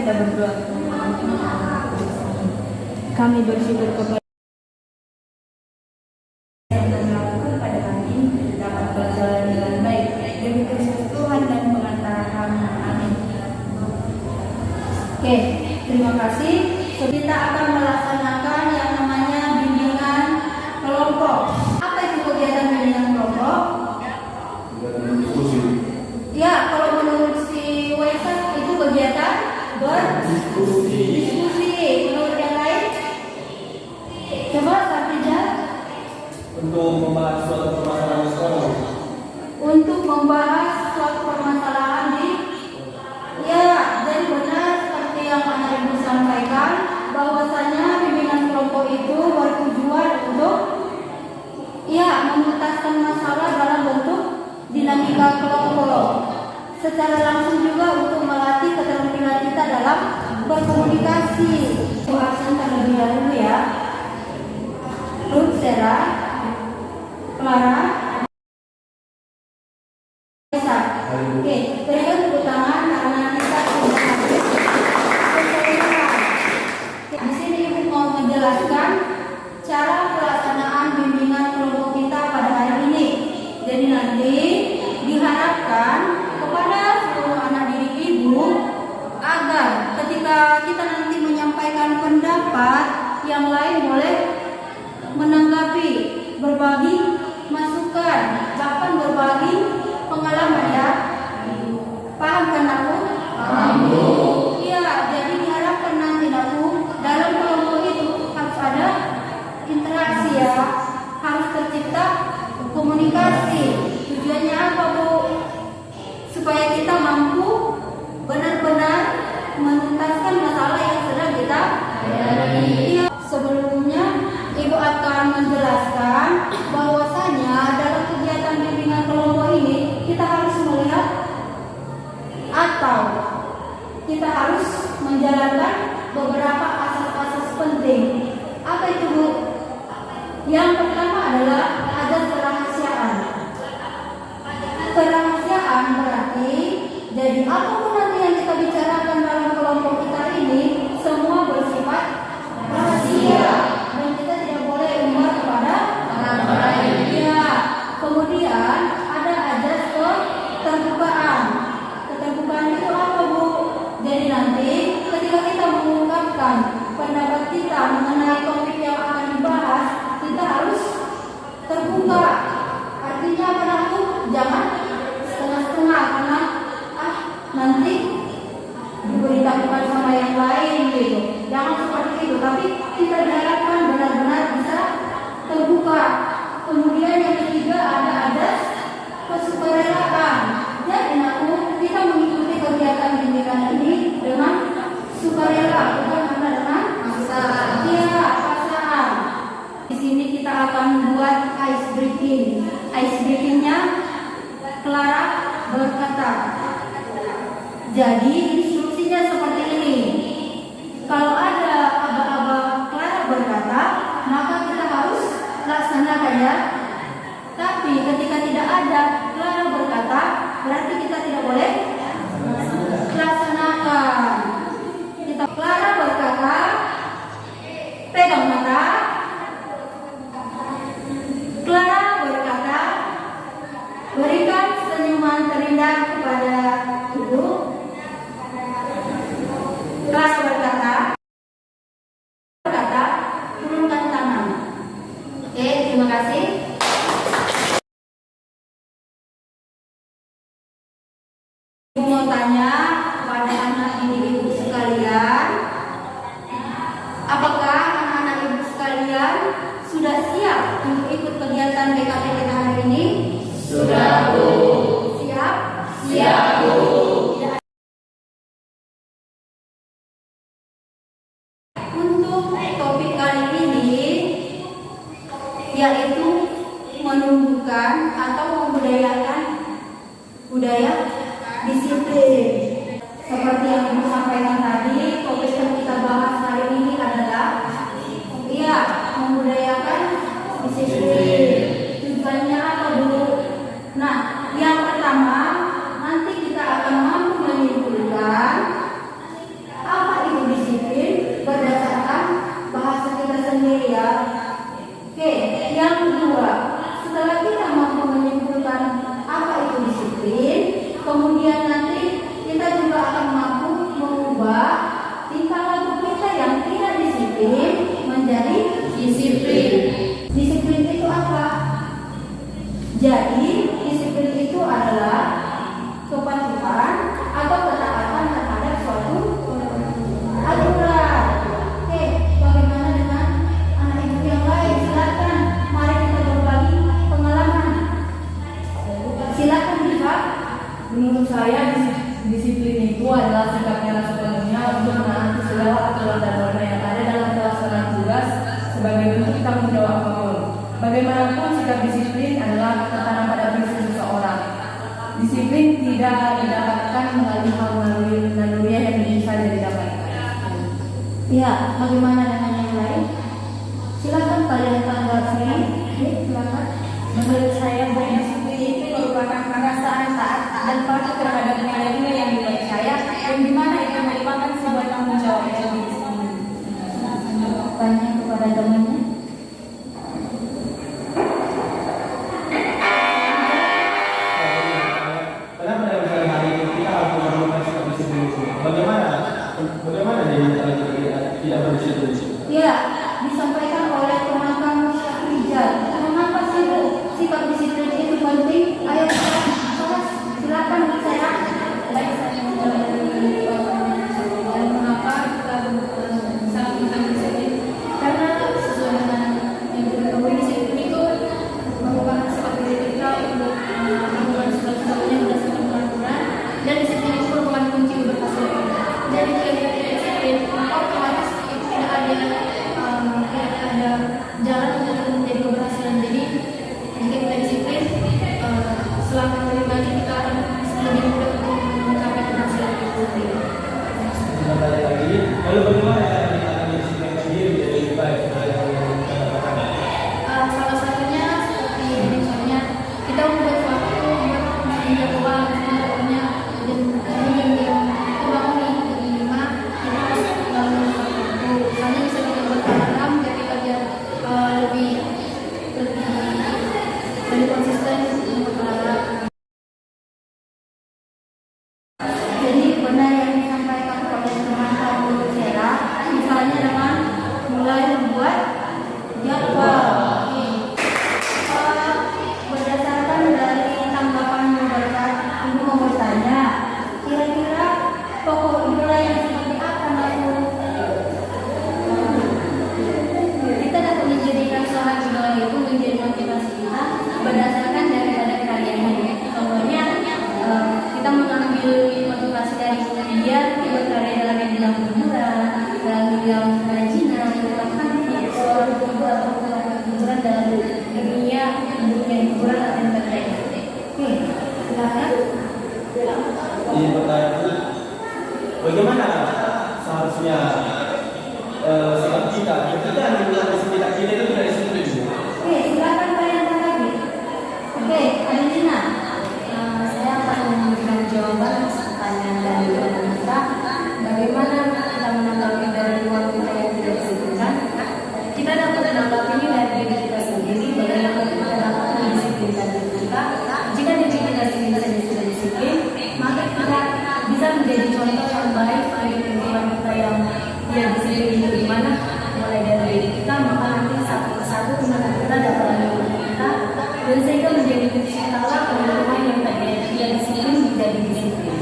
kita berdoa. Kami bersyukur kepada yang melakukan pada kami dapat berjalan dengan baik demi Kristus Tuhan dan pengantara kami. Amin. Oke, terima kasih. Kita akan melaksanakan yang namanya bimbingan kelompok. Apa itu kegiatan bimbingan kelompok? Ya, kalau menurut si Waisak itu kegiatan berdiskusi. Menurut yang lain? Coba Sartija. Untuk membahas suatu permasalahan sekolah. Untuk membahas suatu permasalahan di jadi benar seperti yang Anak Ibu sampaikan, bahwasanya bimbingan kelompok itu bertujuan untuk menuntaskan masalah dalam bentuk dinamika kelompok. Secara langsung juga untuk melatih keterampilan kita dalam berkomunikasi. Absen terlebih dahulu ya. Ruth, Sarah, Clara, Lisa. Oke, berikan tepuk tangan karena kita sudah habis. Di sini Ibu mau menjelaskan cara pelaksanaan bimbingan kelompok kita pada hari ini. Jadi nanti diharapkan kepada seluruh anak didik Ibu agar ketika kita nanti menyampaikan pendapat, yang lain boleh menanggapi, berbagi masukan, bahkan berbagi pengalaman ya. Paham kan aku? Paham. Iya, jadi diharapkan nanti aku dalam kelompok itu harus ada interaksi ya, harus tercipta komunikasi. Tujuannya apa Bu? Supaya kita mampu benar-benar menuntaskan masalah yang sedang kita hadapi. Iya, sebelumnya Ibu akan menjelaskan bahwasanya dalam kegiatan bimbingan kelompok ini kita harus melihat atau kita harus menjalankan beberapa asas-asas penting. Apa itu Bu? Yang pertama adalah azas kerahasiaan. Kerahasiaan berarti jadi apapun nanti yang kita bicarakan dalam kelompok kita ini semua bersifat rahasia dan kita tidak boleh umbar kepada orang lain. Ya, kemudian ada azas keterbukaan. Keterbukaan itu apa Bu? Jadi nanti ketika kita mengungkapkan pendapat kita mengenai topik yang akan dibahas, kita harus terbuka. Artinya apa Bu? Jangan setengah-setengah karena nanti diberitahukan sama yang lain gitu. Jangan seperti itu, tapi kita diharapkan benar-benar bisa terbuka. Kemudian yang ketiga ada azas kesukarelaan. Jadi kita mengikuti kegiatan bimbingan ini dengan sukarela, bukan karena dengan paksaan. Di sini kita akan membuat ice breaking. Ice breakingnya Clara berkata. Jadi instruksinya seperti ini. Kalau ada aba-aba Clara berkata, maka kita harus laksanakan ya. Tapi ketika tidak ada Clara berkata, berarti kita tidak boleh laksanakan. Kita Clara berkata, pegang mata. Clara berkata, berikan senyuman terindah kepada Ibu. Clara berkata, turunkan tangan. Oke, terima kasih. Ibu mau tanya kepada anak didik Ibu sekalian, apakah anak-anak Ibu sekalian sudah siap untuk ikut kegiatan BKT kita hari ini? Sudah Bu. Siap? Siap Bu. Untuk topik kali ini yaitu menumbuhkan atau membudayakan budaya disiplin. Seperti yang Ibu sampaikan tadi, topik yang kita bahas hari ini adalah membudayakan disiplin. Tujuannya apa dulu? Nah, yang pertama nanti kita akan mampu menyimpulkan apa Jadi disiplin itu adalah kepatuhan atau ketaatan terhadap suatu aturan. Oke, bagaimana dengan anak ibu yang lain? Silakan, mari kita berbagi pengalaman. Silakan Diva. Menurut saya disiplin itu adalah sikap yang sepenuhnya untuk menaati segala aturan dan norma yang ada dalam pelaksanaan tugas sebagai bentuk tanggung jawab apapun. Bagaimanapun sikap disiplin adalah tertanam pada prinsip seseorang. Disiplin tidak didapatkan melalui hal naluri yang bisa didapatkan. Ya, bagaimana dengan yang lain? Silakan kalian tanggapi. Silakan. Menurut saya, disiplin itu merupakan perasaan taat dan patuh terhadap nilai-nilai yang dipercaya, yang dimana itu merupakan sebuah tanggung jawab yang disiplin. Tanya kepada temannya. Kenapa dalam sehari-hari kita harus melakukan sikap disiplin itu? Bagaimana tidak berdisiplin? Ya, disampaikan oleh teman kamu Syahrijal. Mengapa sih Bu sikap disiplin itu penting? Ayo silakan bicara. Baik, saya dan mengapa kita saat kita disiplin? Karena sesuai dengan yang kita ketahui, disiplin itu merupakan sifat diri kita untuk melakukan segala-galanya berdasarkan peraturan, dan disiplin itu merupakan kunci keberhasilan. Jadi jika kita tidak disiplin, maka otomatis itu tidak ada jalan untuk menjadi keberhasilan. Jadi jika kita disiplin, selama pribadi kita akan lebih mudah untuk mencapai keberhasilan itu sendiri. Kembali lagi, lalu bagaimana cara kita akan disiplin sendiri menjadi lebih baik dari yang kita katakan? Salah satunya seperti misalnya kita membuat waktu buat menjadwal pokoknya dan yang bangun di mana kita harus waktu. Misalnya bisa kita buat alarm ketika dia lebih konsisten untuk alarm. Jadi benar yang disampaikan oleh teman kamu Vera, misalnya dengan mulai membuat jadwal. Berdasarkan dari tanggapan masyarakat, ibu mau bertanya, kira-kira pokok nilai yang seperti apa Bu? Kita dapat menjadikan seorang idola itu menjadi motivasi kita berdasarkan daripada karyanya. Contohnya, kita mengambil motivasi dari dia berkarya dalam bidang hiburan, dalam bidang kerajinan, bahkan seorang pembuat atau pelaku hiburan dalam dunia hiburan atau entertainment. Oke, silakan. Ini pertanyaan, bagaimana seharusnya sikap kita ketika menggunakan disiplin kita itu tidak disiplin? Oke, silakan kalian tanggapi. Oke, Adelina. Saya akan memberikan jawaban pertanyaan dari pemerintah. Bagaimana kita menanggapi dari luar kita yang tidak disiplinkan? Kita dapat menanggapinya dari diri kita sendiri. Bagaimana kita dapat mendisiplinkan diri kita? Jika diri kita sendiri saja sudah disiplin, maka kita bisa menjadi contoh yang baik bagi lingkungan kita yang tidak disiplin itu di mana mulai dari diri kita, maka nanti satu persatu teman kita dapat mengikuti kita, dan sehingga menjadi terciptalah lingkungan yang tidak disiplin menjadi disiplin.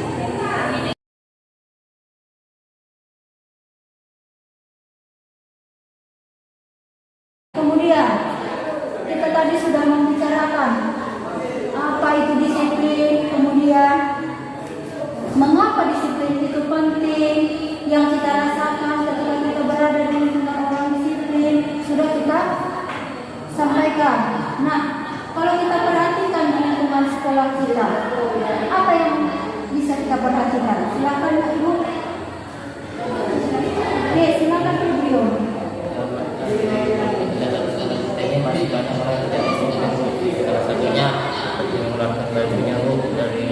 Kemudian kita tadi sudah membicarakan apa itu disiplin, kemudian mengapa disiplin itu penting, yang kita rasakan ketika kita berada di lingkungan orang disiplin sudah kita sampaikan. Nah, kalau kita perhatikan di lingkungan sekolah kita, apa yang bisa kita perhatikan? Silakan Ibu. Oke, silakan Ibu. Ini masih banyak orang yang tidak disiplin. Salah satunya seperti mengeluarkan bajunya dari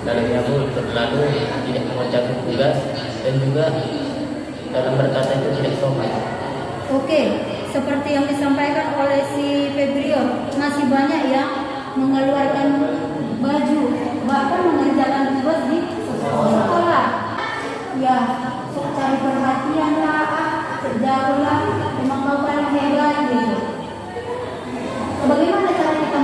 dalamnya lalu tidak mengerjakan tugas, dan juga dalam berkata itu tidak sopan. Oke, seperti yang disampaikan oleh si Febrio, masih banyak yang mengeluarkan baju, bahkan mengerjakan tugas di sekolah. Ya, cari perhatian lah, jauh lah, memang kau paling hebat gitu. Bagaimana cara kita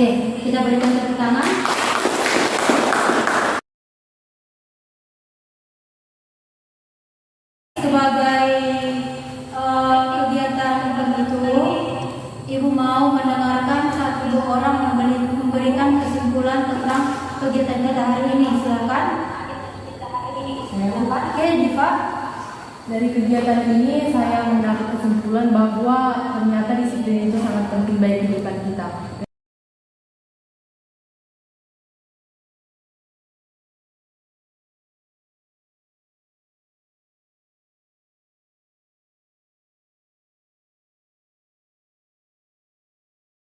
Oke, kita berikan tepuk tangan. Sebagai kegiatan begitu, Ibu mau mendengarkan satu dua orang memberikan kesimpulan tentang kegiatan kita hari ini. Silakan. Oke, Diva. Dari kegiatan ini saya mendapat kesimpulan bahwa ternyata disiplin itu sangat penting bagi kehidupan kita.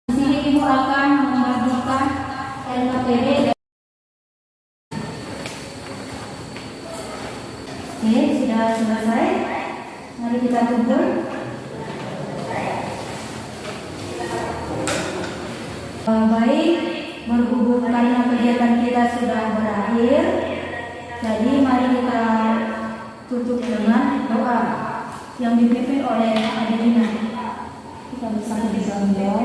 Di sini Ibu akan membagikan LKPD. Oke, sudah selesai. Mari kita kumpul. Baik, berhubung karena kegiatan kita sudah berakhir, jadi mari kita tutup dengan doa yang dipimpin oleh Adelina. Kita bersama di dalam doa.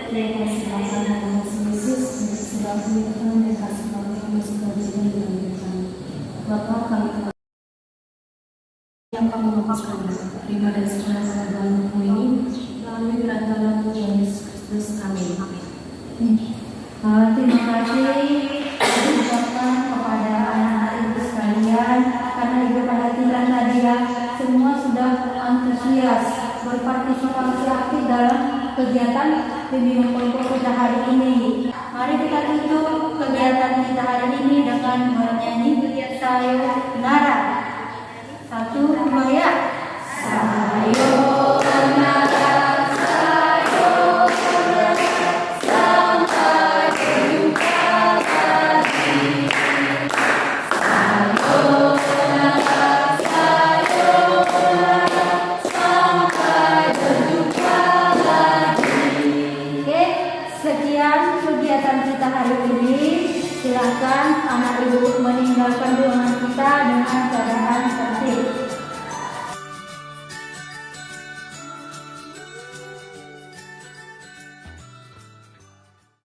Terima kasih Tuhan Yesus untuk sudah berikan dan kasih kami yang sudah berikan dengan kami. Bapa kami yang kamu lepaskan, terima dan segala dalam ini melalui rancangan Tuhan Yesus Kristus. Amin. Terima kasih diucapkan kepada anak-anak ibu sekalian karena ibu perhatikan tadi ya, semua sudah antusias berpartisipasi aktif dalam kegiatan bimbingan kelompok kita hari ini. Mari kita tutup kegiatan kita hari ini dengan bernyanyi Sayonara.